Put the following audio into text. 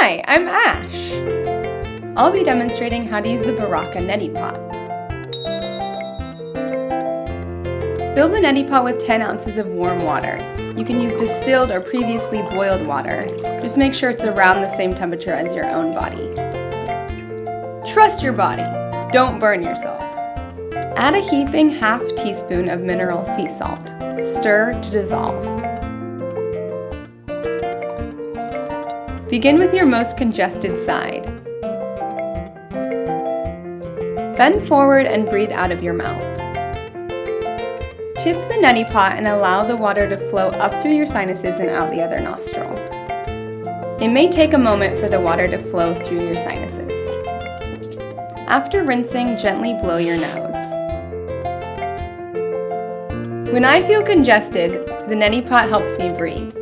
Hi, I'm Ash. I'll be demonstrating how to use the Baraka Neti Pot. Fill the neti pot with 10 ounces of warm water. You can use distilled or previously boiled water. Just make sure it's around the same temperature as your own body. Trust your body. Don't burn yourself. Add a heaping half teaspoon of mineral sea salt. Stir to dissolve. Begin with your most congested side. Bend forward and breathe out of your mouth. Tip the neti pot and allow the water to flow up through your sinuses and out the other nostril. It may take a moment for the water to flow through your sinuses. After rinsing, gently blow your nose. When I feel congested, the neti pot helps me breathe.